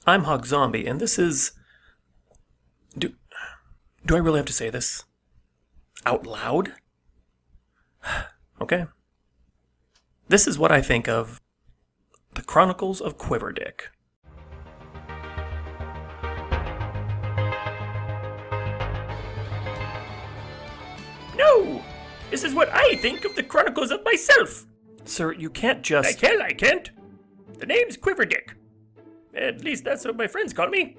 I'm HawkZombie, and this is... Do I really have to say this? Out loud? Okay. This is what I think of the Chronicles of Quiver. No! This is what I think of the Chronicles of myself! Sir, you can't just... Like hell I can't! The name's Quiverdick. At least that's what my friends call me.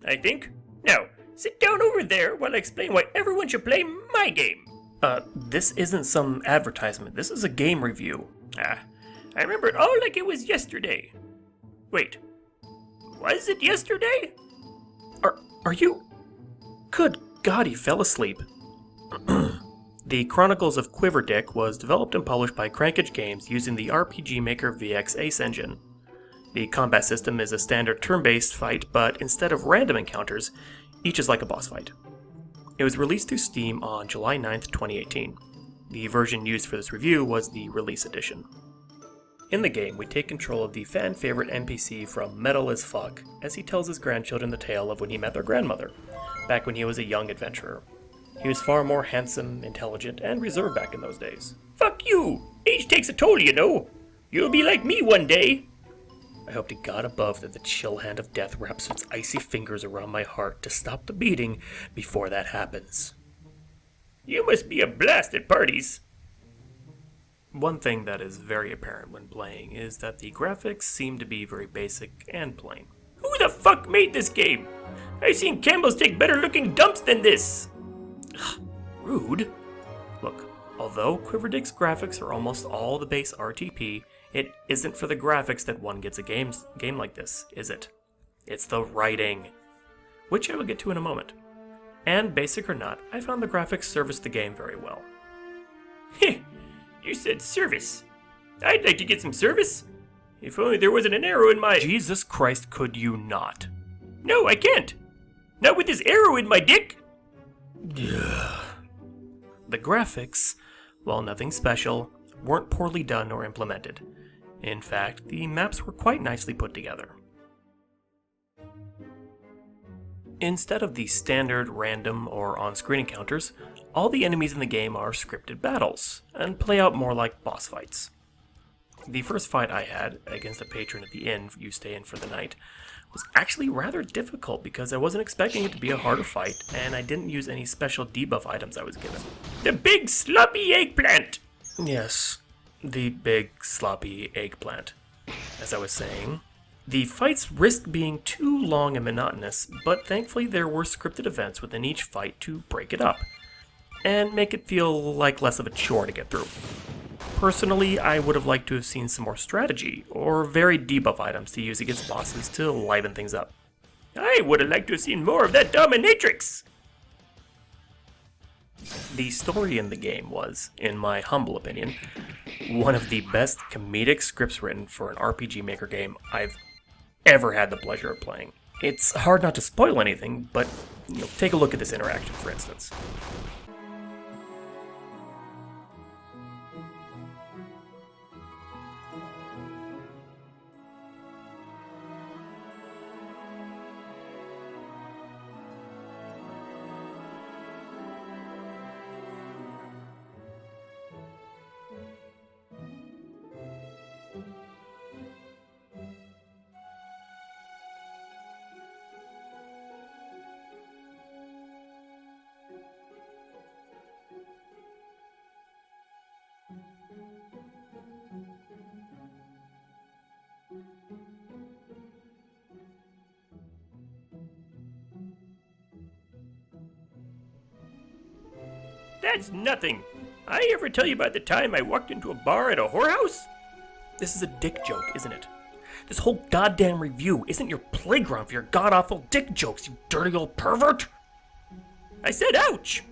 I think. Now, sit down over there while I explain why everyone should play my game. This isn't some advertisement. This is a game review. I remember it all like it was yesterday. Wait, was it yesterday? Are you... Good God, he fell asleep. The Chronicles of Quiver was developed and published by Crankage Games using the RPG Maker VX Ace engine. The combat system is a standard turn-based fight, but instead of random encounters, each is like a boss fight. It was released through Steam on July 9th, 2018. The version used for this review was the release edition. In the game, we take control of the fan-favorite NPC from Metal as Fuck, as he tells his grandchildren the tale of when he met their grandmother, back when he was a young adventurer. He was far more handsome, intelligent, and reserved back in those days. Fuck you! Age takes a toll, you know. You'll be like me one day. I hope to God above that the chill hand of death wraps its icy fingers around my heart to stop the beating before that happens. You must be a blast at parties. One thing that is very apparent when playing is that the graphics seem to be very basic and plain. Who the fuck made this game? I've seen Campbell's take better looking dumps than this. Rude. Look, although Quiverdick's graphics are almost all the base RTP, it isn't for the graphics that one gets a game like this, is it? It's the writing, which I will get to in a moment. And basic or not, I found the graphics serviced the game very well. Heh, you said service. I'd like to get some service. If only there wasn't an arrow in my... Jesus Christ, could you not? No, I can't. Not with this arrow in my dick. The graphics, while nothing special, weren't poorly done or implemented. In fact, the maps were quite nicely put together. Instead of the standard random or on-screen encounters, all the enemies in the game are scripted battles, and play out more like boss fights. The first fight I had, against a patron at the inn you stay in for the night, was actually rather difficult because I wasn't expecting it to be a harder fight, and I didn't use any special debuff items I was given. The big sloppy eggplant! Yes, the big sloppy eggplant. As I was saying, the fights risked being too long and monotonous, but thankfully there were scripted events within each fight to break it up, and make it feel like less of a chore to get through. Personally, I would have liked to have seen some more strategy, or varied debuff items to use against bosses to liven things up. I would have liked to have seen more of that dominatrix! The story in the game was, in my humble opinion, one of the best comedic scripts written for an RPG Maker game I've ever had the pleasure of playing. It's hard not to spoil anything, but take a look at this interaction, for instance. That's nothing. I ever tell you about the time I walked into a bar at a whorehouse? This is a dick joke, isn't it? This whole goddamn review isn't your playground for your god-awful dick jokes, you dirty old pervert! I said ouch!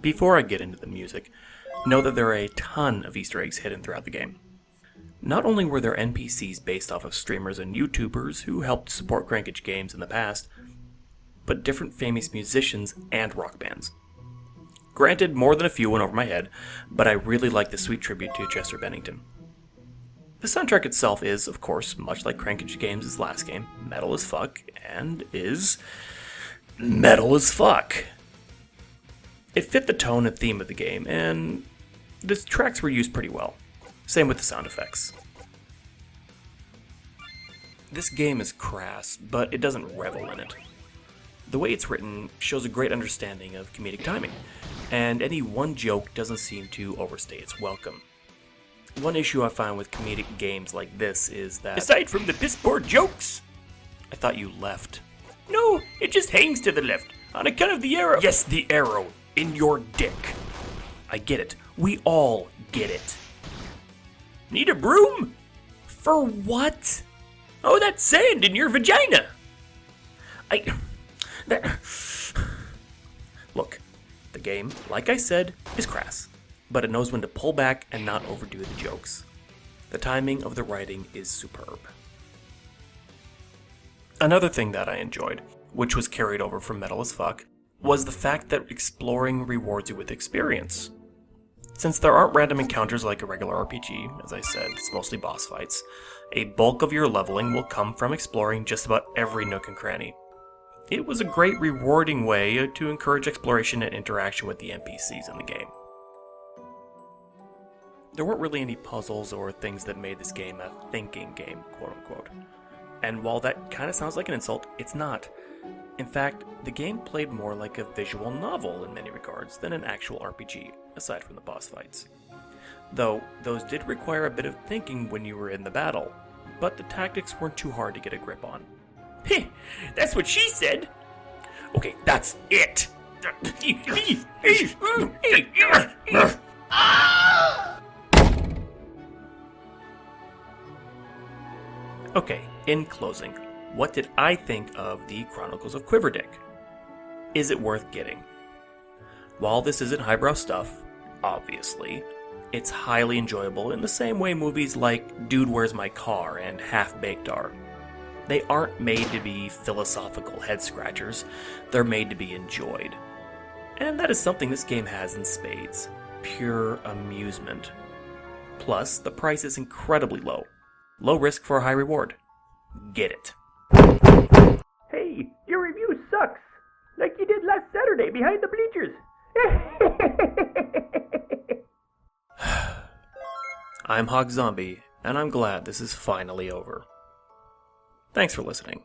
Before I get into the music, know that there are a ton of Easter eggs hidden throughout the game. Not only were there NPCs based off of streamers and YouTubers who helped support Crankage Games in the past, but different famous musicians and rock bands. Granted, more than a few went over my head, but I really like the sweet tribute to Chester Bennington. The soundtrack itself is, of course, much like Crankage Games' last game, metal as fuck, and is metal as fuck. It fit the tone and theme of the game, and the tracks were used pretty well. Same with the sound effects. This game is crass, but it doesn't revel in it. The way it's written shows a great understanding of comedic timing, and any one joke doesn't seem to overstay its welcome. One issue I find with comedic games like this is that... Aside from the piss poor jokes. I thought you left. No, it just hangs to the left, on account of the arrow. Yes, the arrow in your dick. I get it. We all get it. Need a broom? For what? Oh, that's sand in your vagina. Look, the game, like I said, is crass, but it knows when to pull back and not overdo the jokes. The timing of the writing is superb. Another thing that I enjoyed, which was carried over from Metal as Fuck, was the fact that exploring rewards you with experience. Since there aren't random encounters like a regular RPG, as I said, it's mostly boss fights, a bulk of your leveling will come from exploring just about every nook and cranny. It was a great rewarding way to encourage exploration and interaction with the NPCs in the game. There weren't really any puzzles or things that made this game a thinking game, quote unquote. And while that kind of sounds like an insult, it's not. In fact, the game played more like a visual novel in many regards than an actual RPG, aside from the boss fights. Though, those did require a bit of thinking when you were in the battle, but the tactics weren't too hard to get a grip on. Heh, that's what she said. Okay, that's it! Okay, in closing, what did I think of the Chronicles of Quiver? Is it worth getting? While this isn't highbrow stuff, obviously, it's highly enjoyable in the same way movies like Dude, Where's My Car and Half-Baked are. They aren't made to be philosophical head-scratchers, they're made to be enjoyed. And that is something this game has in spades. Pure amusement. Plus, the price is incredibly low. Low risk for a high reward. Get it. Hey, your review sucks. Like you did last Saturday behind the bleachers. I'm HawkZombie, and I'm glad this is finally over. Thanks for listening.